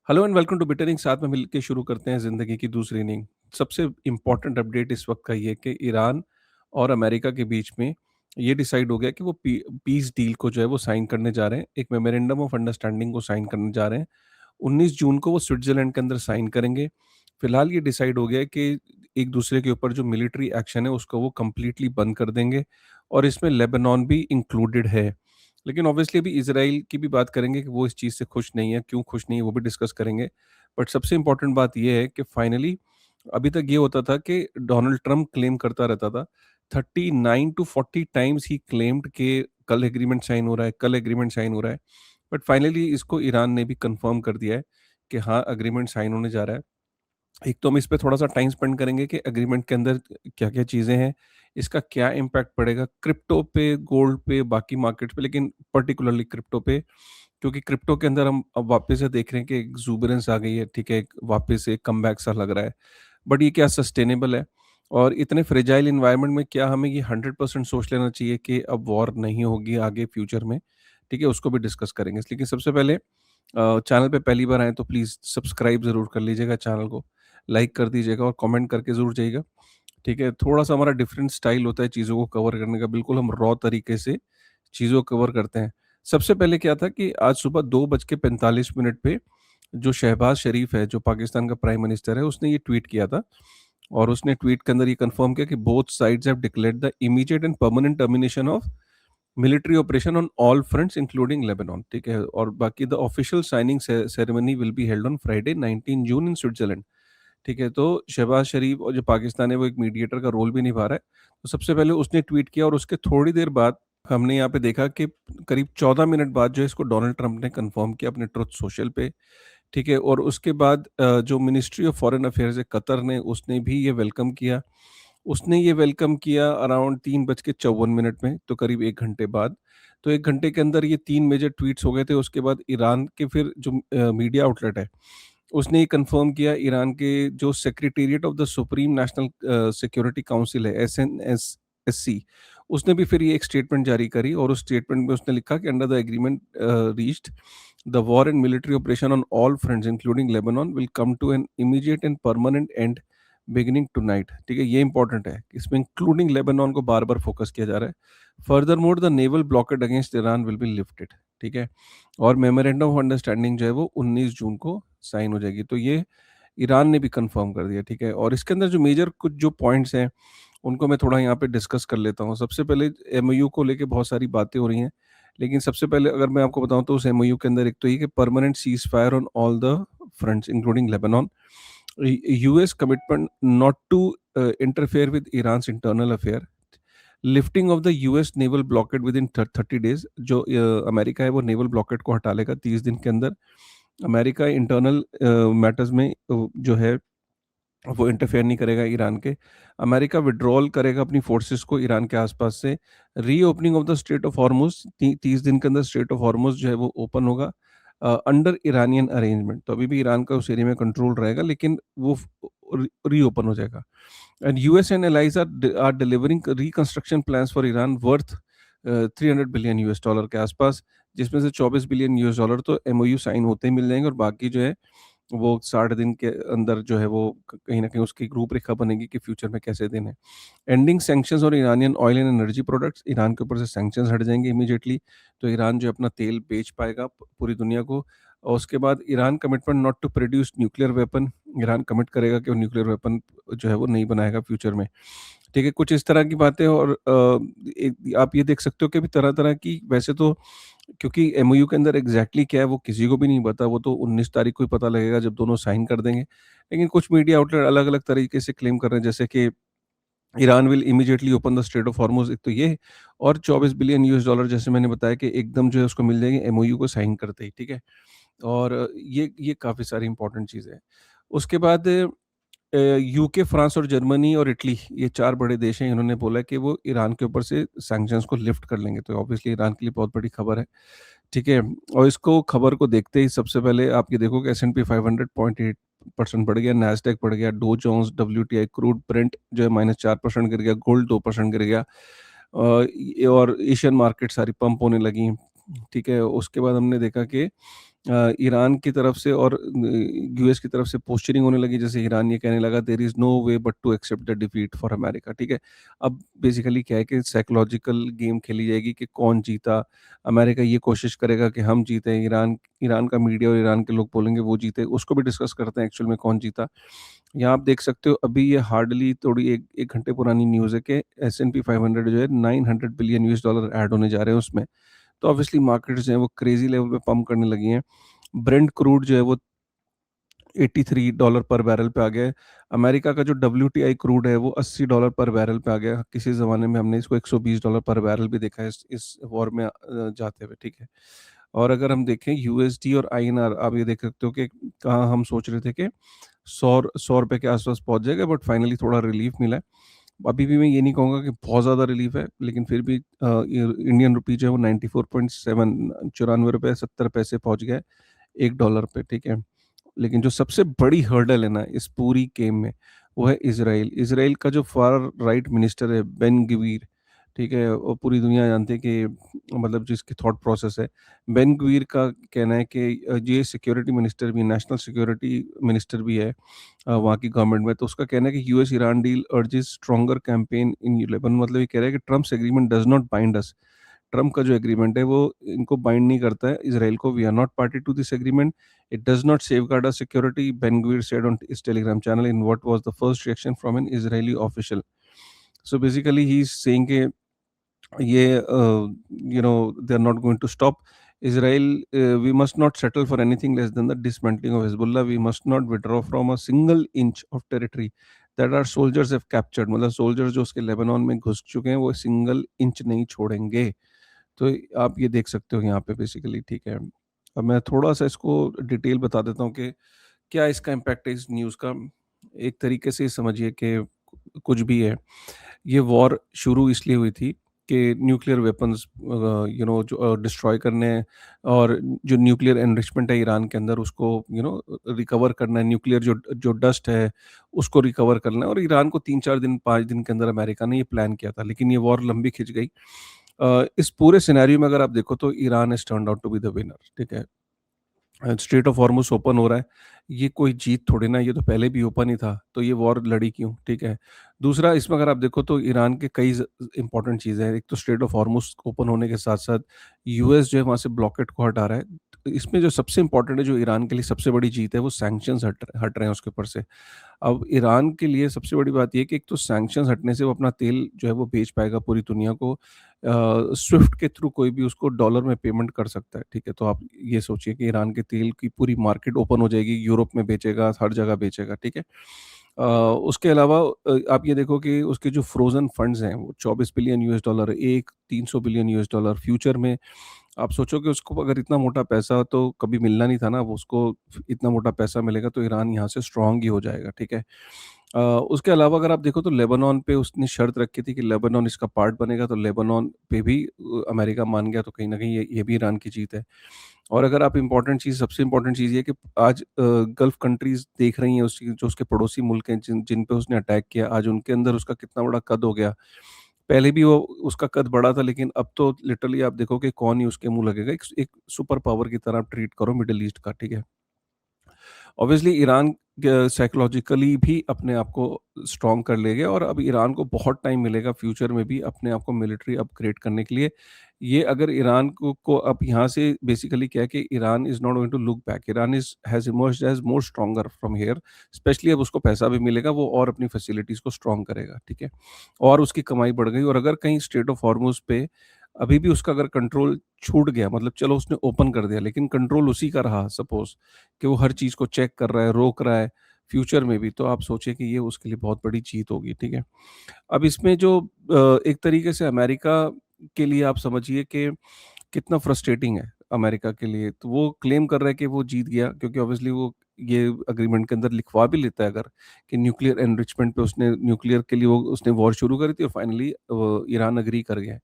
Hello and welcome to बिटरिंग। साथ में मिलके शुरू करते हैं ज़िंदगी की दूसरी इनिंग। सबसे इम्पोर्टेंट अपडेट इस वक्त का ये है कि ईरान और अमेरिका के बीच में ये डिसाइड हो गया कि वो पीस डील को जो है वो साइन करने जा रहे हैं। एक मेमोरेंडम ऑफ अंडरस्टैंडिंग को साइन करने जा रहे हैं। 19 जून को वो स्विट्जरलैंड के अंदर साइन करेंगे। फिलहाल ये डिसाइड हो गया है कि एक दूसरे के ऊपर जो मिलिट्री एक्शन है उसको वो कंप्लीटली बंद कर देंगे और इसमें लेबनान भी इंक्लूडेड है। लेकिन ऑब्वियसली अभी इज़राइल की भी बात करेंगे कि वो इस चीज़ से खुश नहीं है, क्यों खुश नहीं है वो भी डिस्कस करेंगे। बट सबसे इम्पोर्टेंट बात ये है कि फाइनली अभी तक ये होता था कि डोनाल्ड ट्रम्प क्लेम करता रहता था। 39 टू 40 टाइम्स ही क्लेम्ड कि कल एग्रीमेंट साइन हो रहा है, कल एग्रीमेंट साइन हो रहा है। बट फाइनली इसको ईरान ने भी कंफर्म कर दिया है कि हाँ, एग्रीमेंट साइन होने जा रहा है। एक तो हम इस पे थोड़ा-सा टाइम स्पेंड करेंगे कि एग्रीमेंट के अंदर क्या-क्या चीज़ें हैं, इसका क्या इम्पैक्ट पड़ेगा क्रिप्टो पे, गोल्ड पे, बाकी मार्केट्स पे, लेकिन पर्टिकुलरली क्रिप्टो पे। क्योंकि क्रिप्टो के अंदर हम अब वापस से देख रहे हैं कि एक्सुबरेंस आ गई है, ठीक है? एक वापस से एक कमबैक सा लग रहा है। बट ये क्या सस्टेनेबल है? और इतने फ्रेजाइल एनवायरनमेंट में क्या हमें ये 100% सोच लेना चाहिए कि अब वॉर नहीं होगी आगे फ्यूचर में? ठीक है? उसको भी डिस्कस करेंगे। लेकिन सबसे पहले चैनल पे पहली बार आएँ तो प्लीज़ सब्सक्राइब ज़रूर कर लीजिएगा चैनल को, लाइक कर दीजिएगा और कमेंट करके ज़रूर जाइएगा, ठीक है? थोड़ा-सा हमारा डिफरेंट स्टाइल होता है चीज़ों को कवर करने का, बिल्कुल हम रॉ तरीके से चीज़ों को कवर करते हैं। सबसे पहले क्या था कि आज सुबह 2:45 पे जो शहबाज़ शरीफ है, जो पाकिस्तान का प्राइम मिनिस्टर है, उसने ये ट्वीट किया था और उसने ट्वीट के अंदर ये कन्फर्म किया कि both sides have declared the immediate and permanent termination of military operation on all fronts including Lebanon, ठीक है? और बाकी the official signing ceremony will be held on Friday 19 June in Switzerland, ठीक है? तो शहबाज शरीफ और जो पाकिस्तान है वो एक मीडिएटर का रोल भी निभा रहा है। तो सबसे पहले उसने ट्वीट किया और उसके थोड़ी देर बाद हमने यहाँ पे देखा कि करीब 14 मिनट बाद जो है इसको डोनाल्ड ट्रंप ने कन्फर्म किया अपने ट्रुथ सोशल पे, ठीक है? और उसके बाद जो मिनिस्ट्री ऑफ फॉरेन अफेयर्स है कतर ने, उसने भी ये वेलकम किया। उसने ये वेलकम किया अराउंड 3:54 में, तो करीब 1 घंटे बाद। तो 1 घंटे के अंदर ये 3 मेजर ट्वीट्स हो गए थे। उसके बाद ईरान के फिर जो मीडिया आउटलेट है, उसने ये कन्फर्म किया। ईरान के जो secretariat of the supreme national security council है, एसएनएससी, उसने भी फिर ये एक स्टेटमेंट जारी करी और उस स्टेटमेंट में उसने लिखा कि under the agreement reached the war and military operation on all fronts including Lebanon will come to an immediate and permanent end beginning tonight, ठीक है? ये इंपॉर्टेंट है। इसमें इंक्लूडिंग लेबनान को बार-बार फोकस किया जा रहा है। Furthermore the naval blockade against Iran will be lifted, ठीक है? और मेमोरेंडम ऑफ अंडरस्टैंडिंग जो है वो 19 जून को साइन हो जाएगी। तो ये ईरान ने भी कंफर्म कर दिया, ठीक है? और इसके अंदर जो मेजर कुछ जो पॉइंट्स हैं, उनको मैं थोड़ा यहाँ पे डिस्कस कर लेता हूँ। सबसे पहले एमओयू को लेके बहुत सारी बातें हो रही हैं, लेकिन सबसे पहले अगर मैं आपको बताऊँ तो उस एमओयू के अंदर एक तो ये कि permanent cease fire on all the fronts including Lebanon, US commitment not to interfere with Iran's internal affair, lifting of the US naval blockade within 30 days. जो अमेरिका है वो नेवल ब्लॉकेड को हटा लेगा 30 दिन के अंदर। अमेरिका इंटरनल मैटर्स में जो है वो इंटरफेयर नहीं करेगा ईरान के। अमेरिका विड्रॉल करेगा अपनी फोर्सेस को ईरान के आसपास से। Reopening of the straight of Hormuz, 30 दिन के अंदर स्ट्रेट ऑफ हॉर्मुज़ जो है वो ओपन होगा अंडर ईरानियन अरेंजमेंट। तो अभी भी ईरान का उस एरिया में कंट्रोल रहेगा, लेकिन वो रीओपन हो जाएगा। And US and allies are delivering reconstruction plans for Iran worth 300 billion US dollar के आसपास, जिसमें से 24 बिलियन यूएस डॉलर तो एमओयू साइन होते ही मिल जाएंगे और बाकी जो है वो 60 दिन के अंदर जो है वो कहीं न कहीं उसकी एक रूपरेखा बनेगी कि फ्यूचर में कैसे देने हैं। एंडिंग सैंक्शंस और Iranian oil and energy products, Iran के ऊपर से सैंक्शंस हट जाएँगे इमीडिएटली, तो ईरान जो है अपना तेल बेच पाएगा पूरी दुनिया को। और उसके बाद Iran commitment not to produce nuclear weapon, Iran commit करेगा कि वो न्यूक्लियर वेपन जो है वो नहीं बनाएगा फ्यूचर में। ठीक है, कुछ इस तरह की बातें। और आप ये देख सकते हो कि अभी तरह-तरह की, वैसे तो क्योंकि एमओयू के अंदर एग्ज़ैक्टली क्या है वो किसी को भी नहीं पता, वो तो 19 तारीख को ही पता लगेगा जब दोनों साइन कर देंगे। लेकिन कुछ मीडिया आउटलेट अलग-अलग तरीके से क्लेम कर रहे हैं, जैसे कि Iran will immediately open the straight of Hormuz, एक तो ये, और 24 बिलियन यूएस डॉलर जैसे मैंने बताया कि एकदम जो है उसको मिल जाएँगे एमओयू को साइन करते ही, ठीक है? और ये काफ़ी सारी इंपॉर्टेंट चीज़ें हैं। उसके बाद यूके, फ्रांस और जर्मनी और इटली, ये 4 बड़े देश हैं, इन्होंने बोला है कि वो ईरान के ऊपर से सैंक्शंस को लिफ्ट कर लेंगे। तो ऑब्वियसली ईरान के लिए बहुत बड़ी खबर है, ठीक है? और इसको खबर को देखते ही सबसे पहले आप ये देखो कि एस&पी 500 0.8% बढ़ गया, नैस्डैक बढ़ गया, Dow Jones, WTI, crude Brent जो है -4% गिर गया, गोल्ड 2% गिर गया। ये और एशियन मार्केट सारी पंप होने लगी, ठीक है? उसके बाद हमने देखा कि ईरान की तरफ से और यूएस की तरफ से पोस्चरिंग होने लगी, जैसे ईरान ये कहने लगा there is no way but to accept the defeat for America, ठीक है? अब बेसिकली क्या है कि साइकोलॉजिकल गेम खेली जाएगी कि कौन जीता। अमेरिका ये कोशिश करेगा कि हम जीते, ईरान ईरान का मीडिया और ईरान के लोग बोलेंगे वो जीते, उसको भी डिस्कस करते हैं एक्चुअल में कौन जीता। यहाँ आप देख सकते हो अभी ये हार्डली थोड़ी 1 घंटे पुरानी न्यूज़ है कि एस-एंड-पी 500 जो है $900 बिलियन ऐड होने जा रहे हैं उसमें। तो ऑब्वियसली मार्केट्स जो हैं वो क्रेज़ी लेवल पे पंप करने लगी हैं। ब्रेंट क्रूड जो है वो $83 पर बैरल पे आ गया है। अमेरिका का जो डब्ल्यूटीआई क्रूड है वो $80 पर बैरल पे आ गया है। किसी ज़माने में हमने इसको $120 पर बैरल भी देखा है इस वॉर में जाते हुए, ठीक है। और अगर हम देखें यूएसडी और आईएनआर, आप ये देख सकते हो कि कहाँ हम सोच रहे थे कि 100 रुपए के आस-पास पहुँच जाएगा, बट फाइनली थोड़ा रिलीफ मिला है। अभी भी मैं ये नहीं कहूँगा कि बहुत ज़्यादा रिलीफ है, लेकिन फिर भी ये इंडियन रुपी जो है वो 94.7 ₹94 70 पैसे पहुँच गया है $1 पे, ठीक है। लेकिन जो सबसे बड़ी हर्डल है ना इस पूरी गेम में, वो है इज़राइल। इज़राइल का जो फार राइट मिनिस्टर है बेन ग्वीर, ठीक है? वो पूरी दुनिया जानती है कि मतलब जिसकी थॉट प्रोसेस है। बेन ग्वीर का कहना है कि ये सिक्योरिटी मिनिस्टर भी, नेशनल सिक्योरिटी मिनिस्टर भी है वहाँ की गवर्नमेंट में। तो उसका कहना है कि US Iran deal urges stronger campaign in Lebanon, मतलब ये कह रहा है कि Trump's agreement does not bind us. Trump का जो एग्रीमेंट है वो इनको बाइंड नहीं करता है इज़राइल को। We are not party to this agreement. It does not safeguard our security, Ben Gvir said on his Telegram channel in what was the first reaction from an Israeli official. So basically he is saying कि ये they are not going to stop Israel. We must not settle for anything less than the dismantling of Hezbollah. We must not withdraw from a single inch of territory that our soldiers have captured. मतलब soldiers जो उसके Lebanon में घुस चुके हैं वो single inch नहीं छोड़ेंगे। तो आप ये देख सकते हो यहाँ पे बेसिकली, ठीक है। अब मैं थोड़ा-सा इसको डिटेल बता देता हूँ कि क्या इसका इम्पैक्ट है इस न्यूज़ का। एक तरीके से समझिए कि कुछ भी है, ये वॉर शुरू इसलिए हुई थी कि न्यूक्लियर वेपन्स जो डिस्ट्रॉय करने हैं, और जो न्यूक्लियर एनरिचमेंट है ईरान के अंदर उसको रिकवर करना है, न्यूक्लियर जो जो डस्ट है उसको रिकवर करना है। और ईरान को 3-4 दिन 5 दिन के अंदर अमेरिका ने ये प्लान किया था, लेकिन ये वॉर लंबी खिंच गई। इस पूरे सिनेरियो में अगर आप देखो तो Iran has turned out to be the winner, ठीक है। स्ट्रेट ऑफ हॉर्मुज़ ओपन हो रहा है, ये कोई जीत थोड़ी ना है, ये तो पहले भी ओपन ही था, तो ये वॉर लड़ी क्यों, ठीक है। दूसरा, इसमें अगर आप देखो तो ईरान के कई इंपॉर्टेंट चीज़ें हैं। एक तो स्ट्रेट ऑफ हॉर्मुज़ ओपन होने के साथ साथ यूएस जो है वहाँ से ब्लॉकेट को हटा रहा है। तो इसमें जो सबसे इंपॉर्टेंट है, जो ईरान के लिए सबसे बड़ी जीत है, वो सैंक्शंस हट हट रहे हैं उसके ऊपर से। अब ईरान के लिए सबसे बड़ी बात ये है कि एक तो सैंक्शंस हटने से वो अपना तेल जो है वो बेच पाएगा पूरी दुनिया को। स्विफ्ट के थ्रू कोई भी उसको डॉलर में पेमेंट कर सकता है, ठीक है। तो आप ये सोचिए कि ईरान के तेल की पूरी मार्केट ओपन हो जाएगी, यूरोप में बेचेगा, हर जगह बेचेगा, ठीक है। उसके अलावा आप ये देखो कि उसके जो फ्रोज़न फंड्स हैं वो $24 बिलियन, एक $300 बिलियन फ्यूचर में। आप सोचो कि उसको अगर इतना मोटा पैसा तो कभी मिलना नहीं था ना, वो उसको इतना मोटा पैसा मिलेगा तो ईरान यहाँ से स्ट्रॉन्ग ही हो जाएगा, ठीक है। उसके अलावा अगर आप देखो तो लेबनान पे उसने शर्त रखी थी कि लेबनान इसका पार्ट बनेगा, तो लेबनान पे भी अमेरिका मान गया, तो कहीं न कहीं ये भी ईरान की जीत है। और अगर आप इम्पोर्टेंट चीज़, सबसे इम्पोर्टेंट चीज़ ये है कि आज गल्फ़ कंट्रीज़ देख रही हैं उसकी, जो उसके पड़ोसी मुल्क हैं जिन जिन पे उसने अटैक किया, आज उनके अंदर उसका कितना बड़ा कद हो गया। पहले भी वो उसका कद बड़ा था, लेकिन अब तो लिटरली आप देखो कि कौन ही उसके मुँह लगेगा। एक सुपर पावर की तरह आप ट्रीट करो मिडल ईस्ट का, ठीक है? ऑब्वियसली ईरान साइकोलॉजिकली भी अपने आप को स्ट्रॉन्ग कर लेगा, और अब ईरान को बहुत टाइम मिलेगा फ्यूचर में भी अपने आप को मिलिट्री अपग्रेड करने के लिए। ये अगर ईरान को अब यहाँ से बेसिकली क्या है कि Iran is not going to look back. Iran is has emerged as more stronger from here. Specially अब उसको पैसा भी मिलेगा, वो और अपनी फैसिलिटीज़ को स्ट्रॉन्ग करेगा, ठीक है? और उसकी कमाई बढ़ गई, और अगर कहीं स्ट्रेट ऑफ हॉर्मुज़ पे अभी भी उसका अगर कंट्रोल छूट गया, मतलब चलो उसने ओपन कर दिया, लेकिन कंट्रोल उसी का रहा सपोज़, कि वो हर चीज़ को चेक कर रहा है, रोक रहा है फ्यूचर में भी, तो आप सोचिए कि ये उसके लिए बहुत बड़ी जीत होगी, ठीक है? अब इसमें जो एक तरीके से अमेरिका के लिए आप समझिए कि कितना फ्रस्ट्रेटिंग है अमेरिका के लिए। तो वो क्लेम कर रहा है कि वो जीत गया, क्योंकि ऑब्वियसली वो ये एग्रीमेंट के अंदर लिखवा भी लेता है अगर, कि न्यूक्लियर एनरिचमेंट पे उसने, न्यूक्लियर के लिए वो उसने वॉर शुरू करी थी, और फाइनली ईरान एग्री कर गया है।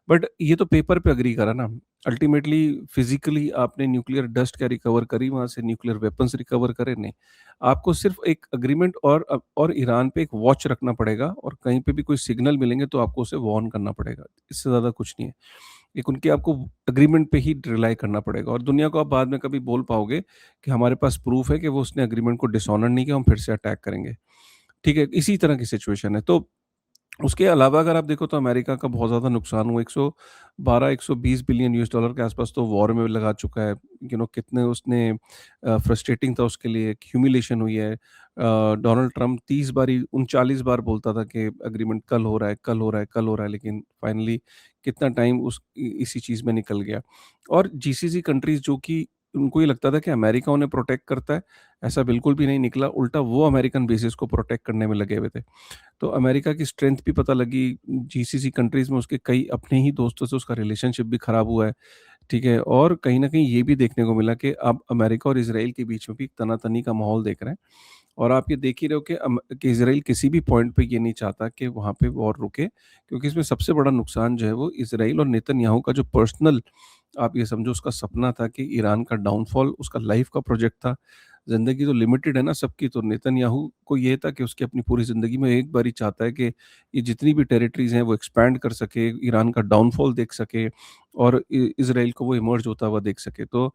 बट ये तो पेपर पे एग्री करा ना, अल्टीमेटली फिजिकली आपने न्यूक्लियर डस्ट क्या रिकवर करी, वहाँ से न्यूक्लियर वेपन्स रिकवर करे? नहीं। आपको सिर्फ एक एग्रीमेंट और ईरान पे एक वॉच रखना पड़ेगा, और कहीं पे भी कोई सिग्नल मिलेंगे तो आपको उसे वार्न करना पड़ेगा। इससे ज़्यादा कुछ नहीं है। एक उनके आपको एग्रीमेंट पे ही रिलाई करना पड़ेगा और दुनिया को आप बाद में कभी बोल पाओगे कि हमारे पास प्रूफ है कि वो उसने एग्रीमेंट को डिसऑनर नहीं किया, हम फिर से अटैक करेंगे। ठीक है? इसी तरह की सिचुएशन है। तो उसके अलावा अगर आप देखो तो अमेरिका का बहुत ज़्यादा नुकसान हुआ, 112-120 बिलियन यूएस डॉलर के आसपास तो वॉर में लगा चुका है। कितने उसने फ्रस्ट्रेटिंग था उसके लिए, ह्यूमिलिएशन हुई है। डोनाल्ड ट्रम्प 30 बारी 39 बार बोलता था कि एग्रीमेंट कल हो रहा है, कल हो रहा है, कल हो रहा है, लेकिन फाइनली कितना टाइम इसी चीज़ में निकल गया। और जीसीसी कंट्रीज़ जो कि उनको ये लगता था कि अमेरिका उन्हें प्रोटेक्ट करता है, ऐसा बिल्कुल भी नहीं निकला, उल्टा वो अमेरिकन बेसेस को प्रोटेक्ट करने में लगे हुए थे। तो अमेरिका की स्ट्रेंथ भी पता लगी, जीसीसी कंट्रीज़ में उसके कई अपने ही दोस्तों से उसका रिलेशनशिप भी खराब हुआ है, ठीक है? और कहीं न कहीं ये भी देखने को मिला कि अब अमेरिका और इज़राइल के बीच में भी तना-तनी का माहौल देख रहे हैं और आप ये देख ही रहे हो कि इज़राइल किसी भी पॉइंट पे ये नहीं चाहता कि वहाँ पे वॉर रुके, क्योंकि इसमें सबसे बड़ा नुकसान जो है वो इज़राइल और नेतन्याहू का जो पर्सनल आप ये समझो उसका सपना था कि ईरान का डाउनफॉल उसका लाइफ़ का प्रोजेक्ट था। ज़िंदगी तो लिमिटेड है ना सबकी, तो नेतन्याहू को ये था कि उसकी अपनी पूरी ज़िंदगी में एक बार ही चाहता है कि ये जितनी भी टेरिटरीज़ हैं वो एक्सपैंड कर सके, ईरान का डाउनफॉल देख सके और इज़राइल को वो इमर्ज होता हुआ देख सके। तो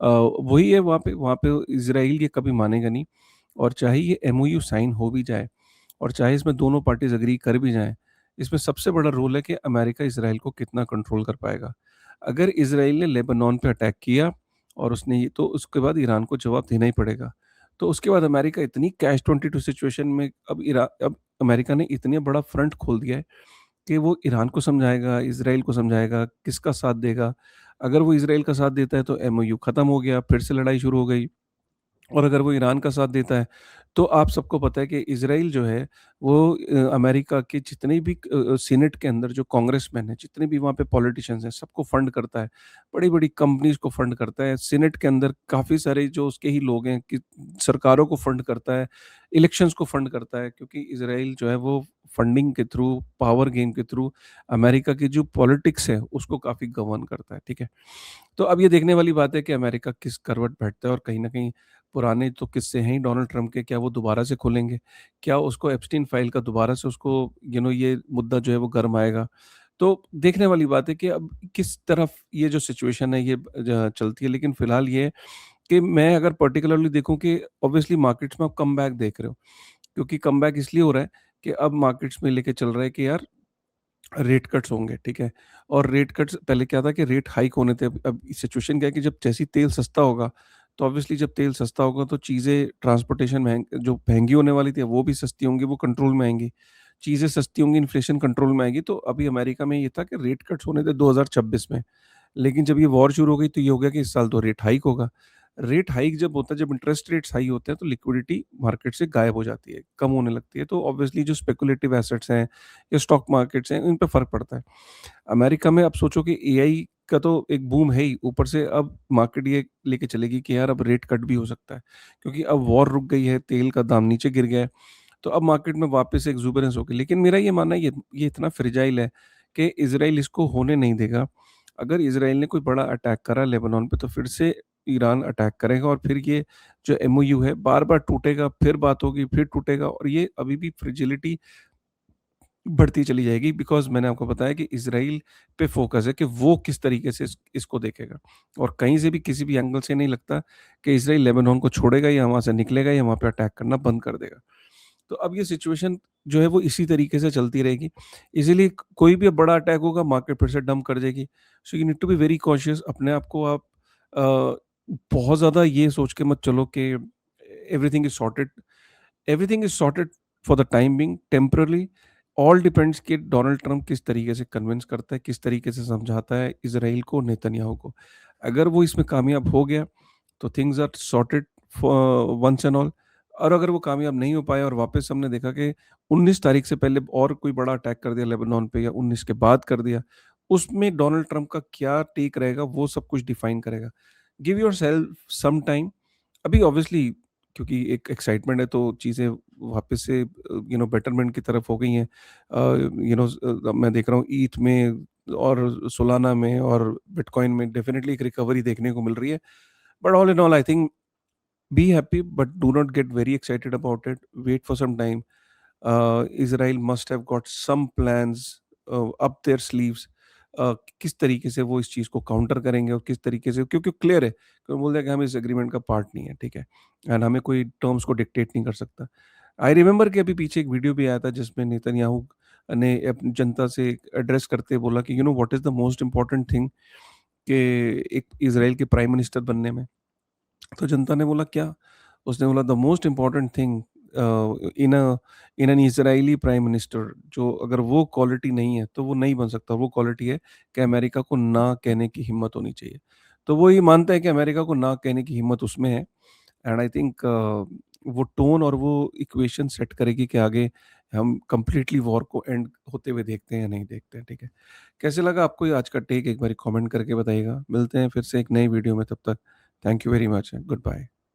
वही है वहाँ पे इज़राइल ये कभी मानेगा नहीं और चाहे ये एमओयू साइन हो भी जाए और चाहे इसमें दोनों पार्टीज़ एग्री कर भी जाएँ, इसमें सबसे बड़ा रोल है कि अमेरिका इज़राइल को कितना कंट्रोल कर पाएगा। अगर इज़राइल ने लेबनान पे अटैक किया और उसने ये तो उसके बाद ईरान को जवाब देना ही पड़ेगा। तो उसके बाद अमेरिका इतनी कैच 22 सिचुएशन में अब अमेरिका ने इतने बड़ा फ्रंट खोल दिया है कि वो ईरान को समझाएगा, इज़राइल को समझाएगा, किसका साथ देगा। अगर वो इज़राइल का साथ देता है तो एमओयू खत्म हो गया, फिर से लड़ाई शुरू हो गई। और अगर वो ईरान का साथ देता है, तो आप सबको पता है कि इज़राइल जो है वो अमेरिका के जितने भी सीनेट के अंदर जो कांग्रेसमैन हैं, जितने भी वहाँ पे पॉलिटिशियंस हैं, सबको फंड करता है। बड़ी-बड़ी कंपनीज़ को फंड करता है। सीनेट के अंदर काफ़ी सारे जो उसके ही लोग हैं कि सरकारों को फंड करता है, इलेक्शंस को फंड करता है क्योंकि इज़राइल जो है वो फंडिंग के थ्रू, पावर गेम के थ्रू अमेरिका की जो पॉलिटिक्स है, उसको काफ़ी गवर्न करता है, ठीक है? तो अब ये देखने वाली बात है कि अमेरिका किस करवट बैठता है और कहीं न कहीं पुराने तो किस्से हैं ही डोनाल्ड ट्रम्प के, क्या वो दोबारा से खुलेंगे? क्या उसको एप्स्टीन फाइल का दोबारा से उसको ये मुद्दा जो है वो गर्म आएगा? तो देखने वाली बात है कि अब किस तरफ ये जो सिचुएशन है ये चलती है। लेकिन फिलहाल ये है कि मैं अगर पर्टिकुलरली देखूँ कि ऑब्वियसली मार्केट्स में आप कमबैक देख रहे हो, क्योंकि कमबैक इसलिए हो रहा है कि अब मार्केट्स में लेके चल रहा है कि यार रेट कट्स होंगे, ठीक है? और रेट कट्स पहले क्या था कि रेट हाइक होने थे, अब सिचुएशन क्या है कि जब जैसे ही तेल सस्ता होगा, तो ऑब्वियसली जब तेल सस्ता होगा तो चीज़ें ट्रांसपोर्टेशन जो महँगी होने वाली थी, वो भी सस्ती होंगी, वो कंट्रोल में आएँगी। चीज़ें सस्ती होंगी, इन्फ्लेशन कंट्रोल में आएगी, तो अभी अमेरिका में ये था कि रेट कट्स होने थे 2026 में। लेकिन जब ये वॉर शुरू हो गई तो ये हो गया कि इस साल तो रेट हाइक होगा। रेट हाइक जब होता है, जब इंटरेस्ट रेट्स हाई होते हैं तो लिक्विडिटी मार्केट से गायब हो जाती है, कम होने लगती है। तो ऑब्वियसली जो स्पेकुलेटिव एसेट्स हैं या स्टॉक मार्केट्स हैं, इन पे फ़र्क पड़ता है। अमेरिका में अब सोचो कि एआई का तो एक बूम है ही, ऊपर से अब मार्केट ये लेके चलेगी कि यार अब रेट कट भी हो सकता है। क्योंकि अब वॉर रुक गई है, तेल का दाम नीचे गिर गया है, तो अब मार्केट में वापस से एक्सुबरेंस होगी। लेकिन मेरा ये मानना है ये इतना फ्रेजाइल है कि इज़राइल इसको होने नहीं देगा। अगर इज़राइल ने कोई बड़ा अटैक करा लेबनान पे तो फिर से ईरान अटैक करेगा और फिर ये जो एमओयू है बार-बार टूटेगा, फिर बात होगी, फिर टूटेगा और ये अभी भी फ्रेजिलिटी बढ़ती चली जाएगी बिकॉज़ मैंने आपको बताया कि इज़राइल पे फ़ोकस है कि वो किस तरीके से इसको देखेगा और कहीं से भी किसी भी एंगल से नहीं लगता कि इज़राइल लेबनान को छोड़ेगा या वहाँ से निकलेगा या वहाँ पे अटैक करना बंद कर देगा। तो अब ये सिचुएशन जो है वो इसी तरीके से चलती रहेगी। इज़िली कोई भी बड़ा अटैक होगा, मार्केट फिर से डंप कर देगी। So you need to be very cautious. अपने आप को आप बहुत ज़्यादा ये सोच के मत चलो कि everything is sorted. Everything is sorted for the time being, temporary. All depends कि डोनाल्ड ट्रम्प किस तरीके से कन्विंस करता है, किस तरीके से समझाता है इज़राइल को, नेतन्याहू को। अगर वो इसमें कामयाब हो गया, तो things are sorted for once and all. और अगर वो कामयाब नहीं हो पाया और वापस हमने देखा कि 19 तारीख से पहले और कोई बड़ा अटैक कर दिया लेबनान पे या 19 के बाद कर दिया, उसमें डोनाल्ड ट्रम्प का क्या टेक रहेगा, वो सब कुछ डिफाइन करेगा। Give yourself some time. अभी ऑब्वियसली क्योंकि एक एक्साइटमेंट है तो चीज़ें वापस से बेटरमेंट की तरफ हो गई हैं। मैं देख रहा हूँ ईथ में और सोलाना में और बिटकॉइन में डेफिनिटली एक रिकवरी देखने को मिल रही है। But all in all I think be happy but do not get very excited about it. Wait for some time. Israel must have got some plans up their sleeves किस तरीके से वो इस चीज़ को काउंटर करेंगे और किस तरीके से, क्योंकि क्लियर है कि वो बोल दिया कि हम इस एग्रीमेंट का पार्ट नहीं है, ठीक है? एंड हमें कोई टर्म्स को डिक्टेट नहीं कर सकता। आई रिमेंबर कि अभी पीछे एक वीडियो भी आया था जिसमें नेतन्याहू ने अपनी जनता से एड्रेस करते बोला कि what is the most important thing कि एक इज़राइल के प्राइम मिनिस्टर बनने में? तो जनता ने बोला क्या? उसने बोला the most important thing in in an Israeli prime minister, जो अगर वो क्वालिटी नहीं है तो वो नहीं बन सकता। वो क्वालिटी है कि अमेरिका को ना कहने की हिम्मत होनी चाहिए। तो वो ये मानता है कि अमेरिका को ना कहने की हिम्मत उसमें है। एंड आई थिंक वो टोन और वो इक्वेशन सेट करेगी कि आगे हम कंप्लीटली वॉर को एंड होते हुए देखते हैं या नहीं देखते हैं, ठीक है? कैसे लगा आपको ये आज का टेक, एक बारी कमेंट करके बताइएगा। मिलते हैं फिर से एक नई वीडियो में, तब तक thank you very much and good bye.